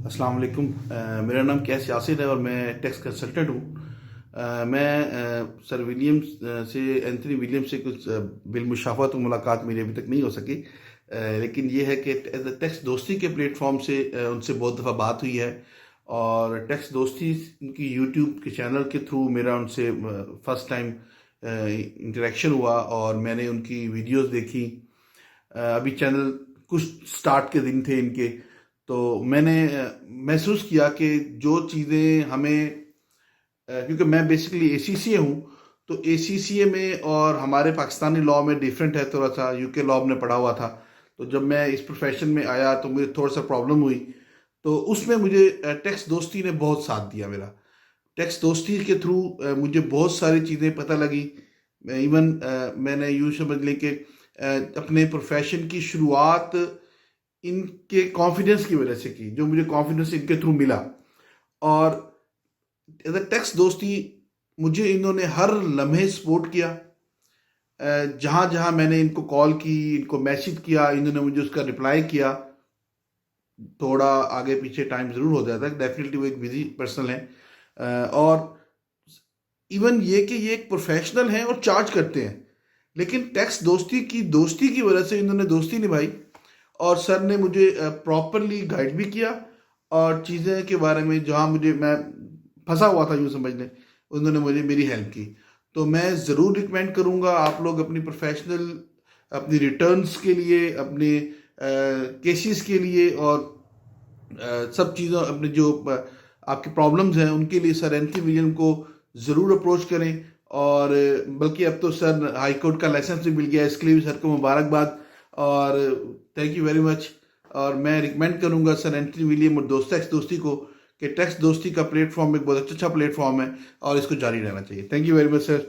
अस्सलाम वालेकुम। मेरा नाम कैस यासिर है और मैं टैक्स कंसल्टेंट हूँ। मैं सर विलियम्स से एंथनी विलियम्स से कुछ बिलमुशावरत मुलाकात मेरी अभी तक नहीं हो सकी। लेकिन ये है कि एज अ टैक्स दोस्ती के प्लेटफॉर्म से उनसे बहुत दफ़ा बात हुई है और टैक्स दोस्ती उनकी यूट्यूब के चैनल के थ्रू मेरा उनसे फ़र्स्ट टाइम इंटरेक्शन हुआ और मैंने उनकी वीडियोस देखी। अभी चैनल कुछ स्टार्ट के दिन थे इनके, तो मैंने महसूस किया कि जो चीज़ें हमें क्योंकि मैं बेसिकली एसीसीए हूँ, तो एसीसीए में और हमारे पाकिस्तानी लॉ में डिफरेंट है थोड़ा सा। यूके लॉ में पढ़ा हुआ था, तो जब मैं इस प्रोफेशन में आया तो मुझे थोड़ा सा प्रॉब्लम हुई। तो उसमें मुझे टैक्स दोस्ती ने बहुत साथ दिया मेरा। टैक्स दोस्ती के थ्रू मुझे बहुत सारी चीज़ें पता लगी। इवन मैंने यूँ समझ लें कि अपने प्रोफेशन की शुरुआत इनके कॉन्फिडेंस की वजह से की, जो मुझे कॉन्फिडेंस इनके थ्रू मिला। और एज अ टैक्स दोस्ती मुझे इन्होंने हर लम्हे सपोर्ट किया। जहाँ जहाँ मैंने इनको कॉल की, इनको मैसेज किया, इन्होंने मुझे उसका रिप्लाई किया। थोड़ा आगे पीछे टाइम ज़रूर हो जाता है, डेफिनेटली वो एक बिजी पर्सन है। और इवन ये कि ये एक प्रोफेशनल हैं और चार्ज करते हैं, लेकिन टैक्स दोस्ती की वजह से इन्होंने दोस्ती निभाई और सर ने मुझे प्रॉपरली गाइड भी किया। और चीज़ें के बारे में जहाँ मैं फंसा हुआ था यूँ समझ लें, उन्होंने मुझे मेरी हेल्प की। तो मैं ज़रूर रिकमेंड करूँगा आप लोग अपनी प्रोफेशनल, अपनी रिटर्न्स के लिए, अपने केसेस के लिए और सब चीज़ों अपने जो आपके प्रॉब्लम्स हैं उनके लिए सर एंथनी विलियम को ज़रूर अप्रोच करें। और बल्कि अब तो सर हाई कोर्ट का लाइसेंस भी मिल गया है, इसके लिए भी सर को मुबारकबाद और थैंक यू वेरी मच। और मैं रिकमेंड करूंगा सर एंथनी विलियम और टैक्स दोस्ती को कि टैक्स दोस्ती का प्लेटफॉर्म एक बहुत अच्छा प्लेटफॉर्म है और इसको जारी रहना चाहिए। Thank you very much sir.